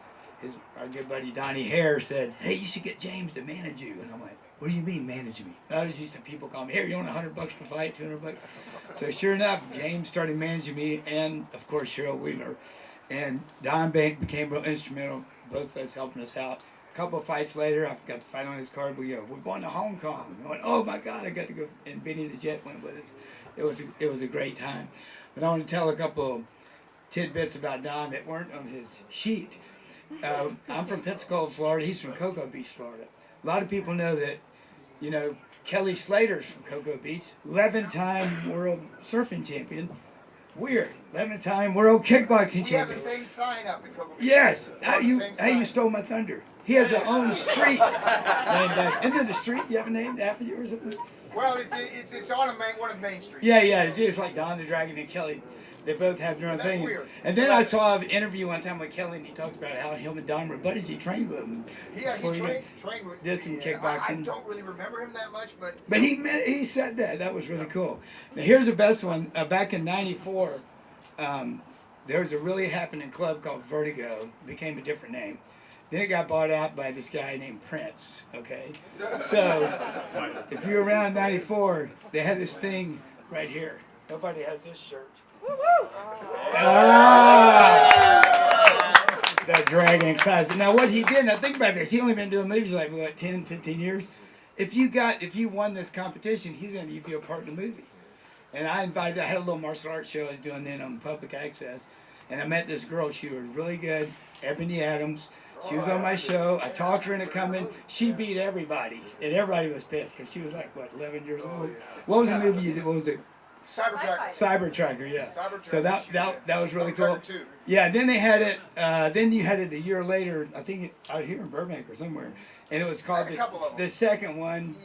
our good buddy Donnie Hare said, "Hey, you should get James to manage you." And I'm like, "What do you mean manage me?" And I was used to people calling me, "Here, you want $100 to fight, $200?" So sure enough, James started managing me, and of course Cheryl Wheeler. And Don Bank became real instrumental, both of us helping us out. A couple of fights later, I got to fight on his card. We're going to Hong Kong. I went, "Oh my God, I got to go." And Benny the Jet went with us. It was a great time. But I want to tell a couple tidbits about Don that weren't on his sheet. I'm from Pensacola, Florida. He's from Cocoa Beach, Florida. A lot of people know that, Kelly Slater's from Cocoa Beach, 11-time world surfing champion. Weird. 11-time world kickboxing champion. We have the same sign up in Cocoa Beach. Yes. You stole my thunder. He has his own street. Isn't it a street you have named after you or something? Well, it's on one of the main streets. Yeah. It's just like Don the Dragon and Kelly. They both have their own thing. Weird. And then I saw an interview one time with Kelly, and he talked about how him and Don were buddies. He trained with him. Yeah, he trained with. Did some kickboxing. I don't really remember him that much, but. But he said that. That was really cool. Now here's the best one. Back in '94, there was a really happening club called Vertigo. It became a different name. Then it got bought out by this guy named Prince. Okay, so if you're around '94, they had this thing right here. Nobody has this shirt. that dragon classic. Now what he did, now think about this, he only been doing movies like, what, 10, 15 years? If you won this competition, he's going to give you a part in the movie. And I had a little martial arts show I was doing then on public access. And I met this girl, she was really good, Ebony Adams. She was on my show. I talked her into coming. She beat everybody. And everybody was pissed because she was like, what, 11 years old? What was the movie you did? What was it? Cyber Tracker, yeah. So that was really cool. Yeah, then they had it, then you had it a year later, I think out here in Burbank or somewhere. And it was called the second one.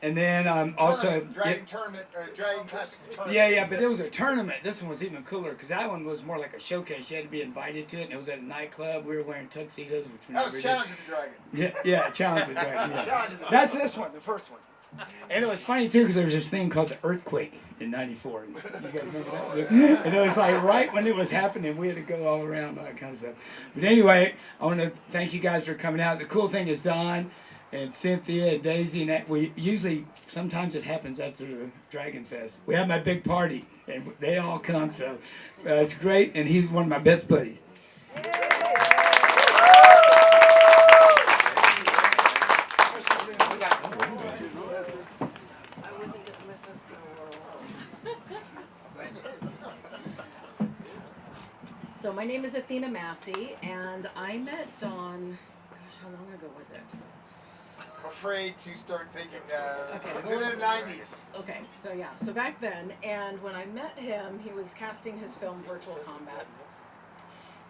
And then also Dragon Tournament, Dragon Classic Tournament. Yeah, but it was a tournament. This one was even cooler because that one was more like a showcase. You had to be invited to it, and it was at a nightclub. We were wearing tuxedos, which we That was Challenge of the Dragon. Yeah, Challenge of the Dragon. Yeah. Challenge of the That's this one, the first one. And it was funny too because there was this thing called the earthquake in '94. You guys remember that? And it was like right when it was happening, we had to go all around all that kind of stuff. But anyway, I want to thank you guys for coming out. The cool thing is Don and Cynthia and Daisy, and that we usually, sometimes it happens after the Dragon Fest. We have my big party, and they all come, so it's great, and he's one of my best buddies. So my name is Athena Massey, and I met Don, gosh, how long ago was it? I'm afraid to start thinking, Okay, was it in the 90s? Okay, so back then, and when I met him, he was casting his film Virtual Combat,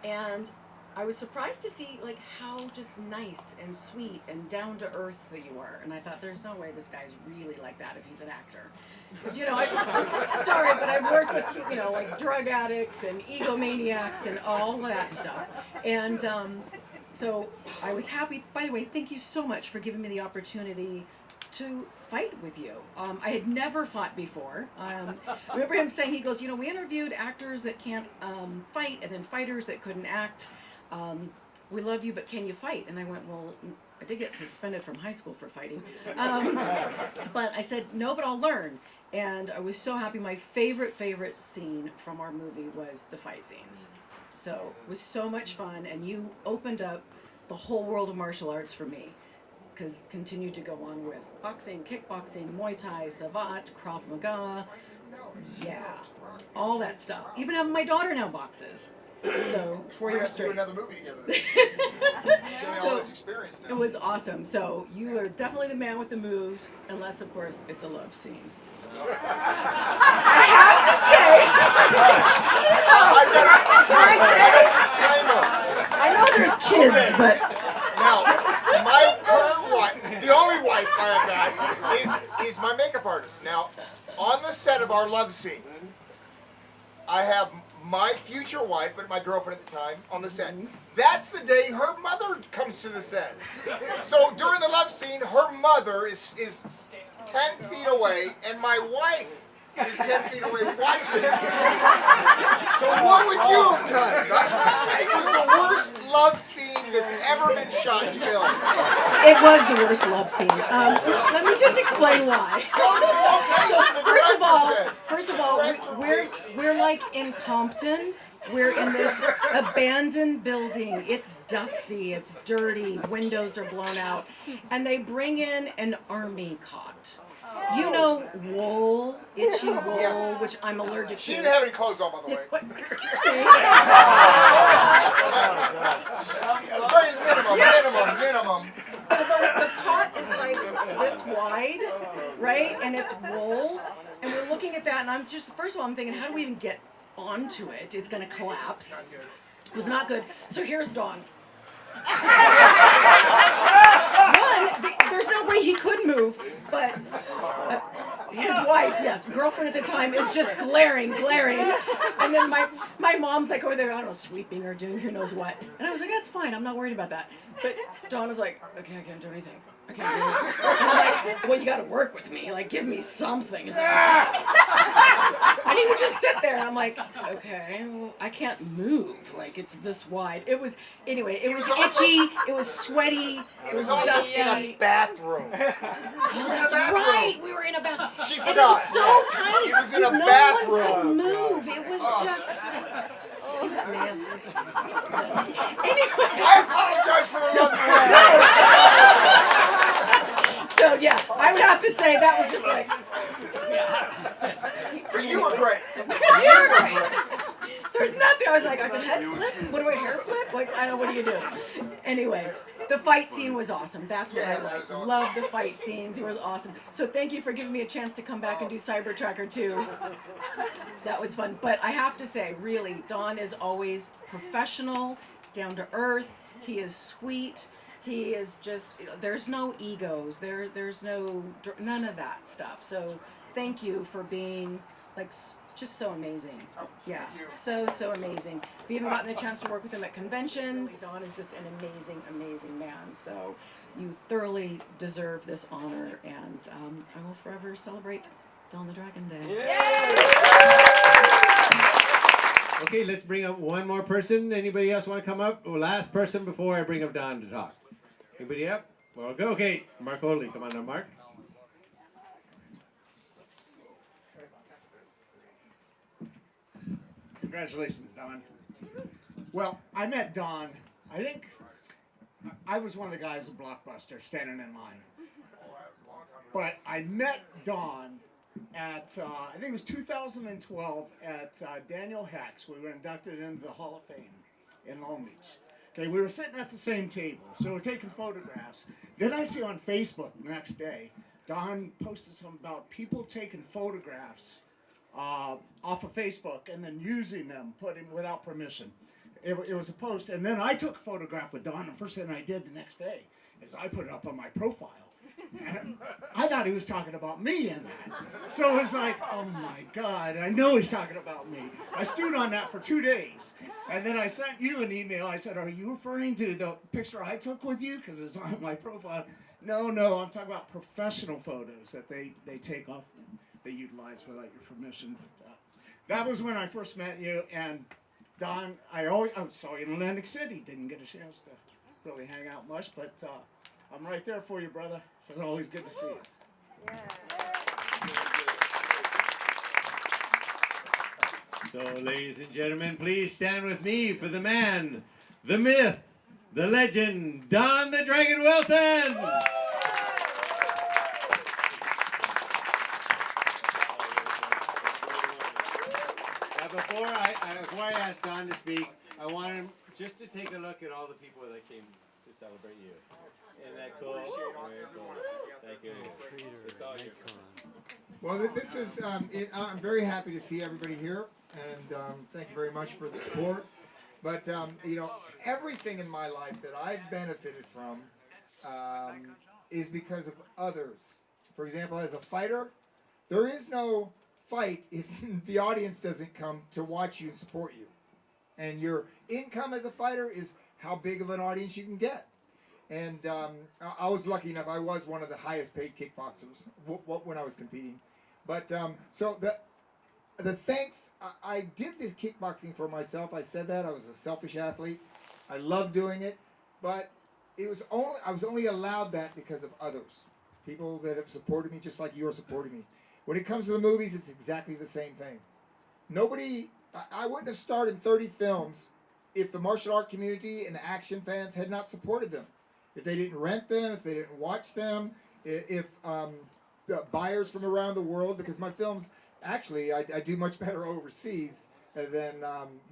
and I was surprised to see like how just nice and sweet and down to earth that you were, and I thought there's no way this guy's really like that if he's an actor. Because I'm sorry, but I've worked with like drug addicts and egomaniacs and all that stuff, and so I was happy. By the way, thank you so much for giving me the opportunity to fight with you. I had never fought before. I remember him saying, he goes, we interviewed actors that can't fight and then fighters that couldn't act. We love you, but can you fight? And I went, well, I did get suspended from high school for fighting. But I said, no, but I'll learn. And I was so happy. My favorite scene from our movie was the fight scenes. So it was so much fun, and you opened up the whole world of martial arts for me. Because continued to go on with boxing, kickboxing, Muay Thai, Savate, Krav Maga, yeah, all that stuff. Even having my daughter now boxes. So 4 years straight. Do another movie together. All this experience now. It was awesome. So you are definitely the man with the moves, unless of course it's a love scene. I have to say, I know there's kids, but now my current wife, the only wife I have got, is my makeup artist. Now, on the set of our love scene, I have my future wife, but my girlfriend at the time, on the set. That's the day her mother comes to the set. So during the love scene, her mother is 10 feet away, and my wife is 10 feet away watching. So what would you have done? It was the worst love scene that's ever been shot in film. it was the worst love scene. Let me just explain why. So first of all, we're like in Compton. We're in this abandoned building. It's dusty, it's dirty, windows are blown out, and they bring in an army cot. Wool, itchy wool, which I'm allergic to. She didn't have any clothes on, by the way. Excuse me. Minimum. So the cot is like this wide, right? And it's wool. And we're looking at that, and I'm just, first of all, I'm thinking, how do we even get onto it? It's going to collapse. It was not good. So here's Dawn. There's no way he could move, but his wife, yes, girlfriend at the time, is just glaring. And then my mom's like over there, I don't know, sweeping or doing who knows what. And I was like, that's fine, I'm not worried about that. But Dawn was like, okay, I can't do anything. And I'm like, well, you got to work with me. Like, give me something. He's like, and he would just sit there, and I'm like, okay, well, I can't move. Like, it's this wide. It was itchy. It was sweaty. It was also dusty. in a bathroom. Oh, that's right. We were in a bathroom. She And it forgot. was so tiny. It was in a no bathroom. one could move. It was just. It was That's nasty. I apologize for the love. So yeah, I would have to say that was just like. But you were great. There's nothing. I was like, I can head flip. What do I hair flip? Like, I don't know. What do you do? Anyway, the fight scene was awesome. That's what I liked. Love the fight scenes. It was awesome. So thank you for giving me a chance to come back and do Cyber Tracker 2. That was fun. But I have to say, really, Don is always professional, down to earth. He is sweet. He is just. There's no egos. There's none of that stuff. So thank you for being like. Just so amazing. Yeah, so amazing. We even gotten the chance to work with him at conventions. Don is just an amazing man. So you thoroughly deserve this honor, and I will forever celebrate Don the Dragon Day. Okay, let's bring up one more person. Anybody else want to come up? Last person before I bring up Don to talk. Anybody up? Well, go. Okay, Mark Hoadley. Come on now, Mark. Congratulations, Don. Well, I met Don. I think I was one of the guys in Blockbuster standing in line. But I met Don at, I think it was 2012 at Daniel Heck's. We were inducted into the Hall of Fame in Long Beach. Okay, we were sitting at the same table, so we're taking photographs. Then I see on Facebook the next day, Don posted something about people taking photographs off of Facebook and then using them, putting without permission. It was a post, and then I took a photograph with Don. The first thing I did the next day is I put it up on my profile. And I thought he was talking about me in that. So it was like, oh my God, I know he's talking about me. I stewed on that for 2 days. And then I sent you an email. I said, are you referring to the picture I took with you? Because it's on my profile. No, I'm talking about professional photos that they take off. They utilize without your permission. But, that was when I first met you, and Don, I saw you in Atlantic City. Didn't get a chance to really hang out much, but I'm right there for you, brother. So it's always good to see you. So, ladies and gentlemen, please stand with me for the man, the myth, the legend, Don the Dragon Wilson. Before I ask Don to speak, I want him just to take a look at all the people that came to celebrate you. Isn't that cool? Very cool. Thank you. It's all your Well, this is, I'm very happy to see everybody here, and thank you very much for the support. But, everything in my life that I've benefited from is because of others. For example, as a fighter, there is no fight if the audience doesn't come to watch you and support you. And your income as a fighter is how big of an audience you can get. And I was lucky enough, I was one of the highest paid kickboxers when I was competing. But so the thanks, I did this kickboxing for myself. I said that, I was a selfish athlete. I love doing it, but I was only allowed that because of others. People that have supported me just like you're supporting me. When it comes to the movies, it's exactly the same thing. I wouldn't have started 30 films if the martial art community and the action fans had not supported them. If they didn't rent them, if they didn't watch them, if the buyers from around the world, because my films, actually, I do much better overseas than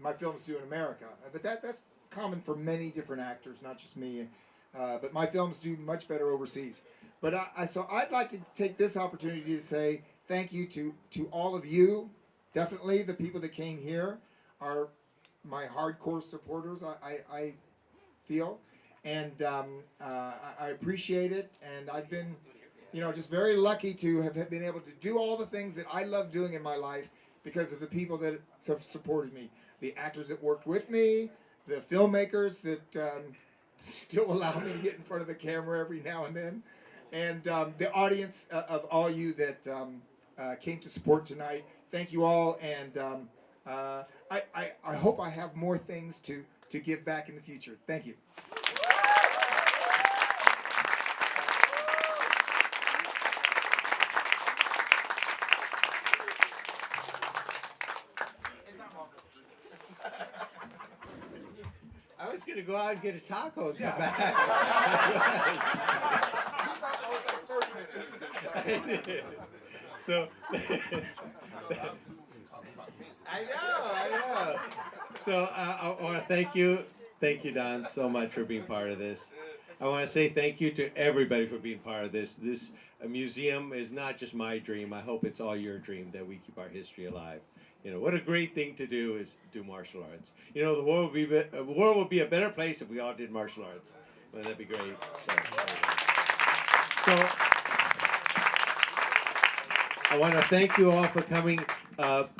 my films do in America. But that's common for many different actors, not just me. But my films do much better overseas. But so I'd like to take this opportunity to say, thank you to all of you. Definitely the people that came here are my hardcore supporters, I feel. And I appreciate it. And I've been, just very lucky to have been able to do all the things that I love doing in my life because of the people that have supported me. The actors that worked with me, the filmmakers that still allow me to get in front of the camera every now and then. And the audience of all you that came to support tonight, thank you all, and I hope I have more things to give back in the future. Thank you. to go out and get a taco and come back. I did. So, I know. So I want to thank you, Don, so much for being part of this. I want to say thank you to everybody for being part of this. This museum is not just my dream. I hope it's all your dream that we keep our history alive. You know, what a great thing to do is do martial arts. You know, the world would be a better place if we all did martial arts. Wouldn't that be great? So I want to thank you all for coming.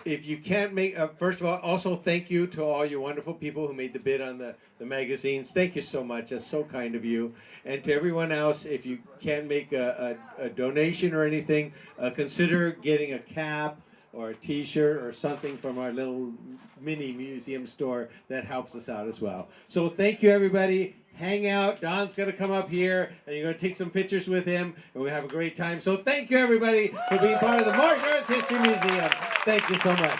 If you can't make, first of all, also thank you to all you wonderful people who made the bid on the magazines. Thank you so much. That's so kind of you. And to everyone else, if you can't make a donation or anything, consider getting a cap or a t-shirt or something from our little mini museum store. That helps us out as well. So thank you, everybody. Hang out. Don's going to come up here, and you're going to take some pictures with him, and we'll have a great time. So thank you, everybody, for being part of the Martial Arts History Museum. Thank you so much.